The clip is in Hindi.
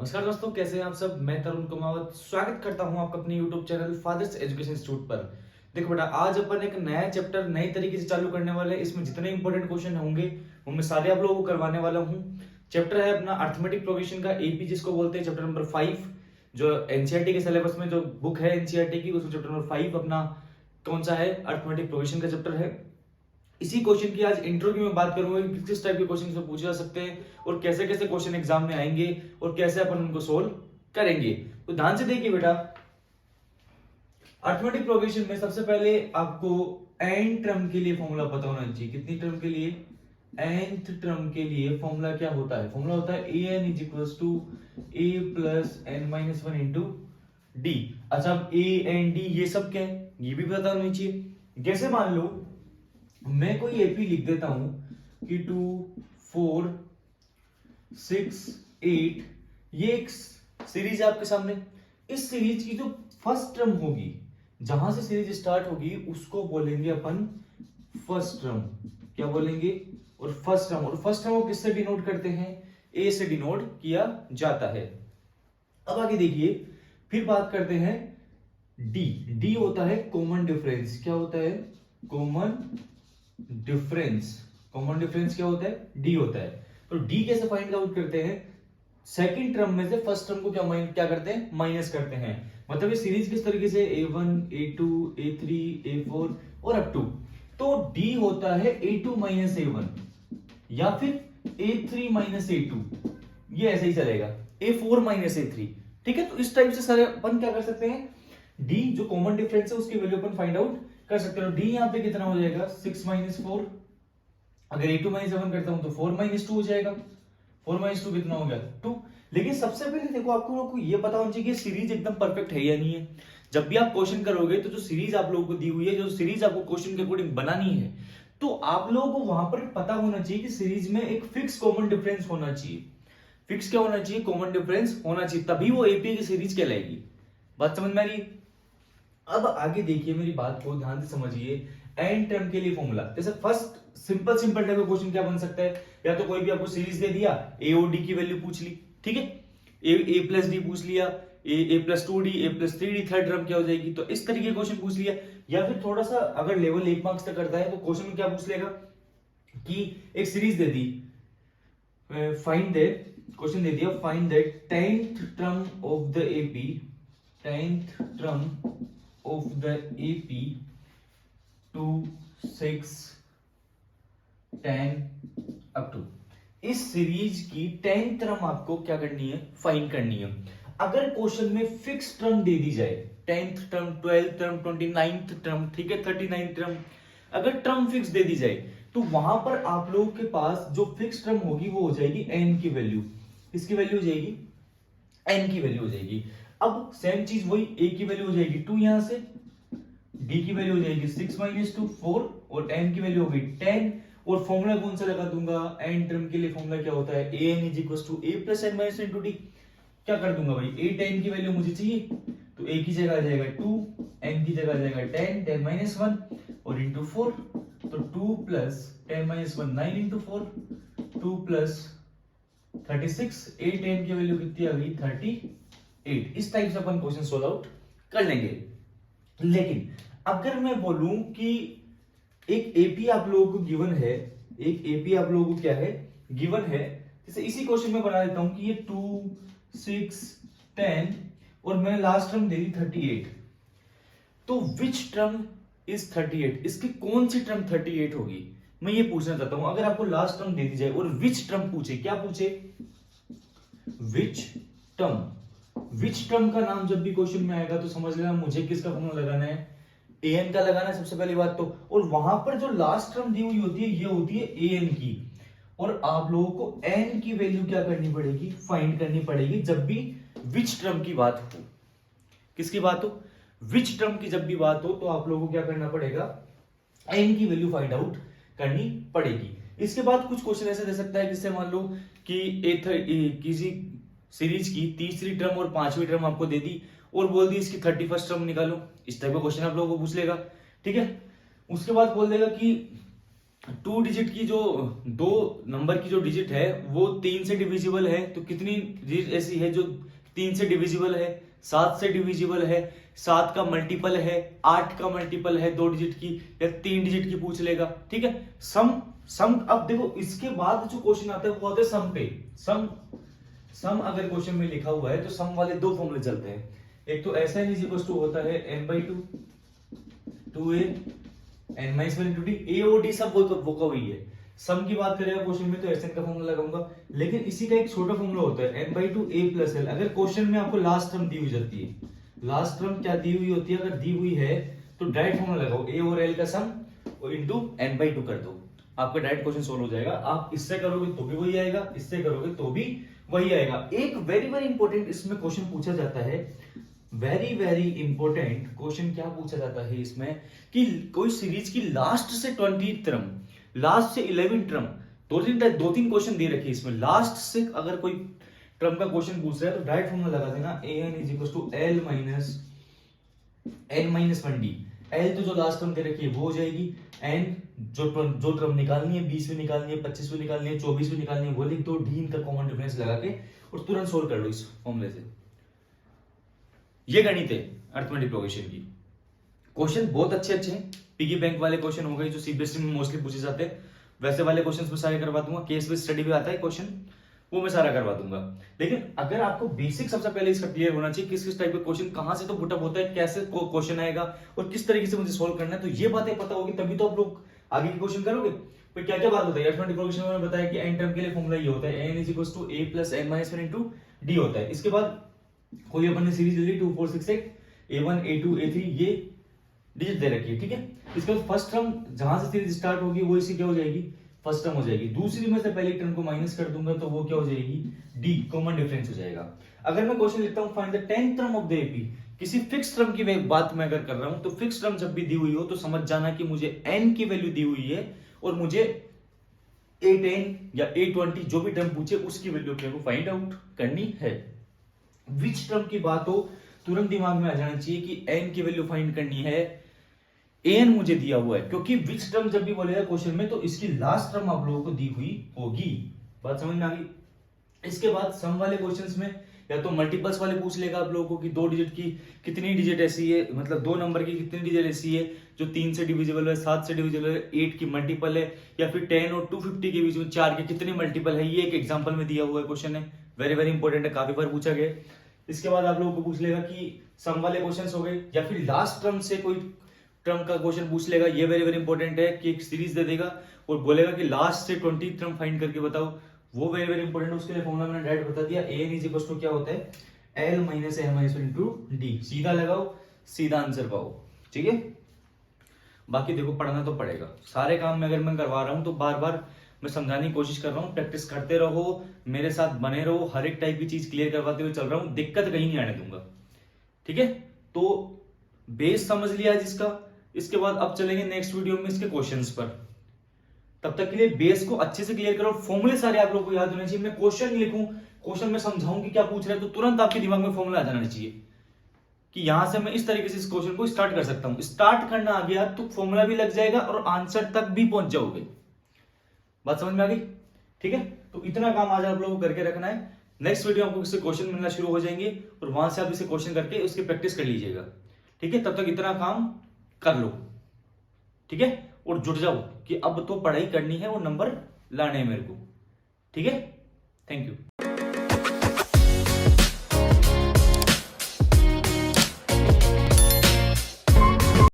नमस्कार दोस्तों, कैसे हैं आप सब। मैं तरुण कुमावत स्वागत करता हूं आपका अपने YouTube channel Fathers Education Institute पर। देखो बेटा, आज अपन एक नया चैप्टर नए तरीके से चालू करने वाले हैं। इसमें जितने इंपॉर्टेंट क्वेश्चन होंगे वो मैं सारे आप लोगों को करवाने वाला हूं। चैप्टर है अपना अर्थमेटिक प्रोग्रेशन का एपी, जिसको बोलते हैं चैप्टर नंबर 5। जो एनसीईआरटी के सिलेबस में जो बुक है एनसीईआरटी की, उसमें चैप्टर नंबर 5 अपना कौन सा है, अर्थमेटिक प्रोग्रेशन का चैप्टर है। इसी क्वेश्चन की आज इंट्रोव्यू में बात करूंगा कि किस टाइप के क्वेश्चन पूछे जा सकते हैं और कैसे कैसे क्वेश्चन एग्जाम में आएंगे और कैसे अपन उनको सोल्व करेंगे। तो ध्यान से देखिए बेटा, अर्थमेटिक प्रोग्रेशन में सबसे पहले आपको एन टर्म के लिए फॉर्मूला पता होना चाहिए। कितनी टर्म के लिए? nth टर्म के लिए फॉर्मूला क्या होता है? फॉर्मूला होता है an is equals to a plus n minus one into d. अच्छा, अब a एंड d ये सब क्या है ये भी पता होना चाहिए। जैसे मान लो मैं कोई एपी लिख देता हूं कि 2 4 6 8, ये एक सीरीज है आपके सामने। इस सीरीज की जो फर्स्ट टर्म होगी, जहां से सीरीज स्टार्ट होगी, उसको बोलेंगे अपन फर्स्ट टर्म। क्या बोलेंगे? और फर्स्ट टर्म को किससे डिनोट करते हैं? ए से डिनोट किया जाता है। अब आगे देखिए, फिर बात करते हैं डी। डी होता है कॉमन डिफरेंस। क्या होता है? Common difference. कॉमन डिफरेंस क्या होता है? डी होता है। तो डी कैसे फाइंड आउट करते हैं? सेकंड टर्म में से फर्स्ट टर्म को क्या करते हैं? माइनस करते हैं। मतलब ये सीरीज किस तरीके से a1 a2 a3 a4 और अप टू। तो डी होता है a2 माइनस a1 या फिर a3 माइनस a2, ये ऐसे ही चलेगा, a4 माइनस a3। ठीक है, तो इस टाइप से सारे अपन क्या कर सकते हैं, डी जो कॉमन डिफरेंस है उसकी वैल्यू अपन फाइंड आउट कर सकते हो। डी यहाँ पे कितना हो जाएगा? 6 माइनस 4। अगर a2 माइनस 7 करता हूं तो 4 माइनस 2 हो जाएगा। 4 माइनस 2 कितना हो गया? 2। लेकिन सबसे पहले देखो, आपको लोगों को ये पता होना चाहिए कि सीरीज एकदम परफेक्ट है या नहीं है। जब भी आप क्वेश्चन करोगे तो जो सीरीज आप लोगों को दी हुई है, जो सीरीज आपको क्वेश्चन के अकॉर्डिंग बनानी है, तो आप लोगों को वहां पर पता होना चाहिए कि सीरीज में एक फिक्स कॉमन डिफरेंस होना चाहिए। फिक्स क्या होना चाहिए? कॉमन डिफरेंस होना चाहिए, तभी वो एपीए की सीरीज कहलाएगी। बात समझ में आ रही? अब आगे देखिए, मेरी बात को ध्यान से समझिए। एन टर्म के लिए फॉर्मूला, जैसे फर्स्ट सिंपल टाइप का क्वेश्चन क्या बन सकता है? या तो कोई भी आपको सीरीज दे दिया, ए और डी की वैल्यू पूछ ली, ठीक है, ए प्लस डी पूछ लिया, ए प्लस 2d ए प्लस 3d, थर्ड टर्म क्या हो जाएगी, तो इस तरीके क्वेश्चन पूछ लिया। या फिर थोड़ा सा अगर लेवल 1 मार्क्स तक करता है तो क्वेश्चन में क्या पूछ लेगा कि एक सीरीज दे दी, फाइंड दैट, क्वेश्चन दे दिया find that 10th term of the AP, 10th term of the AP 2 6 10 up to. इस सीरीज की 10th टर्म आपको क्या करनी है? फाइंड करनी है। अगर क्वेश्चन में फिक्स टर्म दे दी जाए, 10th term 12th term 29th term, ठीक है, 39th टर्म, अगर टर्म फिक्स दे दी जाए तो वहां पर आप लोगों के पास जो फिक्स टर्म होगी वो हो जाएगी n की वैल्यू। किसकी वैल्यू हो जाएगी? n की वैल्यू हो जाएगी। अब सेम चीज वही, a की वैल्यू हो जाएगी 2, यहां से d की वैल्यू हो जाएगी 6 माइनस 2 4 और n की वैल्यू हो गई 10। और फॉर्मूला कौन सा लगा दूंगा? n टर्म के लिए फॉर्मूला क्या होता है? an is equal to a plus n minus into d. क्या कर दूंगा भाई? a 10 की वैल्यू मुझे चाहिए, तो a की जगह आ जाएगा 2, n की जगह आ जाएगा 10, 10 माइनस 1 और इंटू 4। तो 2 plus 10 minus 1 9 into 4, 2 plus 36, 8 n की वैल्यू कितनी आ गई? 38। इस टाइप से अपन क्वेश्चन सोल्व आउट कर लेंगे। लेकिन अगर मैं बोलूं कि एक एपी आप लोगों को गिवन है, एक एपी आप लोगों को क्या है? गिवन है। जैसे इसी क्वेश्चन में बना देता हूं कि ये 2 6 10 और मैंने लास्ट टर्म दे दी 38, तो विच टर्म इज 38? इसकी कौन सी टर्म 38 होगी, मैं ये पूछना चाहता हूं। अगर आपको लास्ट टर्म दे दी जाए और विच टर्म पूछे, क्या पूछे? Which term. विच टर्म का नाम जब भी क्वेश्चन में आएगा तो समझ लेना मुझे किसका फॉर्मूला लगाना है? an का लगाना है सबसे पहली बात तो। और वहां पर जो लास्ट टर्म दी हुई होती है ये होती है an की, और आप लोगों को n की वैल्यू क्या करनी पड़ेगी? फाइंड करनी पड़ेगी जब भी विच टर्म की बात हो। किसकी बात हो? विच टर्म की जब भी बात हो तो आप लोगों को क्या करना पड़ेगा? n की वैल्यू फाइंड आउट करनी पड़ेगी। इसके बाद कुछ क्वेश्चन ऐसे दे सकता है जिससे मान लो कि किसी सीरीज की तीसरी टर्म और पांचवी टर्म आपको दे दी और बोल दी इसकी 31st टर्म निकालो। इस टाइप का क्वेश्चन आप लोगों को पूछ लेगा, ठीक है। उसके बाद बोल देगा कि टू डिजिट की जो दो नंबर की जो डिजिट है वो 3 से डिविजिबल है, तो कितनी डिजिट ऐसी है जो 3 से डिविजिबल है? 7 से डिविजिबल है। 7 का मल्टीपल है, 8 का मल्टीपल है 2 डिजिट की या 3 डिजिट की पूछ लेगा। ठीक है, सम सम अब देखो इसके बाद जो क्वेश्चन आता है वो आता है सम पे। सम अगर क्वेश्चन में लिखा हुआ है तो सम वाले दो फॉर्मूले चलते हैं। एक तो SN इज इक्वल टू होता है n/2 2a n minus 1 × d, a और d सब वो का वही है। सम की बात करेगा क्वेश्चन में तो SN का फॉर्मूला लगाऊंगा, लेकिन इसी का एक छोटा फॉर्मूला होता है n/2 a + l। अगर क्वेश्चन में आपको लास्ट टर्म दी हुई जाती है, लास्ट टर्म क्या दी हुई होती है, अगर दी हुई है तो डायरेक्ट फॉर्मूला लगाओ a और l का सम और इनटू n/2 कर दो, आपका डायरेक्ट क्वेश्चन सोल्व हो जाएगा। आप इससे करोगे तो भी वही आएगा, इससे करोगे तो भी वही आएगा। एक वेरी वेरी इंपॉर्टेंट इसमें क्वेश्चन पूछा जाता है, वेरी वेरी इंपॉर्टेंट क्वेश्चन क्या पूछा जाता है इसमें कि कोई सीरीज की लास्ट से 20 टर्म, लास्ट से 11 टर्म, दो तीन क्वेश्चन दे रखे इसमें, लास्ट से अगर कोई टर्म का क्वेश्चन पूछ रहा है तो डायरेक्ट फॉर्मूला लगा देना an = l - n - 1d। l तो जो लास्ट टर्म दे रखी है वो हो जाएगी, n जो टर्म निकालनी है 20 में निकालनी है, 25 में निकालनी है, 24 में निकालनी है वो लिख दो, d इनका कॉमन डिफरेंस लगा के और तुरंत सोल्व कर लो इस फॉर्मूले से। ये गणित है अरिथमेटिक प्रोग्रेशन की। क्वेश्चन बहुत अच्छे अच्छे हैं, पिगी बैंक वाले क्वेश्चन हो गए जो सीबीएसई में मोस्टली पूछे जाते हैं, वैसे वाले क्वेश्चन में सारे करवा दूंगा। केस बेस्ड स्टडी भी आता है क्वेश्चन, वो मैं सारा करवा दूंगा। लेकिन अगर आपको बेसिक सबसे पहले इसका क्लियर होना चाहिए किस किस टाइप का क्वेश्चन कहां से तो पुटअप होता है, कैसे क्वेश्चन आएगा और किस तरीके से मुझे सोल्व करना है, तो ये बातें पता होगी तभी तो आप लोग आगे के क्वेश्चन करोगे। तो क्या क्या बात होता है अरिथमेटिक प्रोग्रेशन में बताया कि n टर्म के लिए फॉर्मूला ये होता है n = a + n - 1 × d होता है। इसके बाद कोई अपन ने सीरीज ले ली 2 4 6 8 a1 a2 a3 ये डिजिट दे रखी है। ठीक है, इसके बाद फर्स्ट टर्म जहां से सीरीज स्टार्ट होगी वो इसी क्या हो जाएगी, फर्स्ट टर्म हो जाएगी। दूसरी में से पहली टर्म को माइनस कर दूंगा तो वो क्या हो जाएगी, डी कॉमन डिफरेंस हो जाएगा। अगर मैं क्वेश्चन लिखता हूं find the 10th term of the AP, किसी फिक्स टर्म की बात मैं अगर कर रहा हूं तो फिक्स टर्म जब भी दी हुई हो तो समझ जाना कि मुझे n की वैल्यू दी हुई है और मुझे a10 या a20 जो भी टर्म पूछे उसकी वैल्यू अपने को फाइंड आउट करनी है। विच टर्म की बात हो तुरंत दिमाग में आ जाना चाहिए कि n की वैल्यू फाइंड करनी है, an मुझे दिया हुआ है, क्योंकि विच टर्म जब भी बोलेगा क्वेश्चन में तो इसकी लास्ट टर्म आप लोगों को दी हुई होगी। बात समझ में आ गई। इसके बाद सम वाले क्वेश्चंस में या तो मल्टीपल्स वाले पूछ लेगा आप लोगों को कि 2 डिजिट की कितनी डिजिट ऐसी है, मतलब 2 नंबर की कितनी डिजिट ऐसी है जो 3 से डिविजिबल है, 7 से डिविजिबल है, 8 की मल्टीपल है, या फिर 10 और 250 के बीच में 4 के कितने मल्टीपल है। ये एक एग्जांपल में दिया हुआ है क्वेश्चन है, वेरी वेरी इंपॉर्टेंट है, काफी बार पूछा गया। इसके बाद आप लोगों को पूछ लेगा कि सम वाले क्वेश्चंस हो गए या फिर लास्ट टर्म से कोई टर्म का क्वेश्चन पूछ लेगा। ये वेरी वेरी इंपॉर्टेंट है कि एक सीरीज दे देगा और बोलेगा कि लास्ट से 20 टर्म फाइंड करके बताओ, वो वेरी वेरी इंपॉर्टेंट है। उसके लिए फॉर्मूला मैंने डायरेक्ट बता दिया, an = क्या होता है l - n - 1 × d। सीधा लगाओ सीधा आंसर पाओ। ठीक है, बाकी देखो पढ़ना तो पड़ेगा, सारे काम में अगर मैं करवा रहा हूं तो बार बार मैं समझाने की कोशिश कर रहा हूं, प्रैक्टिस करते रहो, मेरे साथ बने रहो, हर एक टाइप की चीज क्लियर करवाते हुए चल रहा हूं, दिक्कत कहीं नहीं आने दूंगा। ठीक है, तो बेस समझ लिया जिसका। इसके बाद अब चलेंगे नेक्स्ट वीडियो में इसके क्वेश्चंस पर। तब तक के लिए बेस को अच्छे से क्लियर करो, फॉर्मूले सारे आप लोगों को याद होने चाहिए। मैं क्वेश्चन लिखूं, क्वेश्चन में समझाऊं कि क्या पूछ रहा है तो तुरंत आपके दिमाग में फॉर्मूला आ जाना चाहिए कि यहां से मैं इस तरीके से इस क्वेश्चन को स्टार्ट कर सकता हूं। स्टार्ट करना आ गया तो फॉर्मूला भी लग जाएगा और आंसर तक भी पहुंच जाओगे। बात समझ में आ गई। ठीक है, तो इतना काम आज आप लोगों को करके रखना है। नेक्स्ट वीडियो आपको इससे क्वेश्चन मिलना शुरू हो जाएंगे और वहां से आप इसे क्वेश्चन करके उसकी प्रैक्टिस कर लीजिएगा। ठीक है, तब तक इतना काम कर लो। ठीक है, और जुट जाओ कि अब तो पढ़ाई करनी है और नंबर लाने हैं मेरे को। ठीक है, थैंक यू।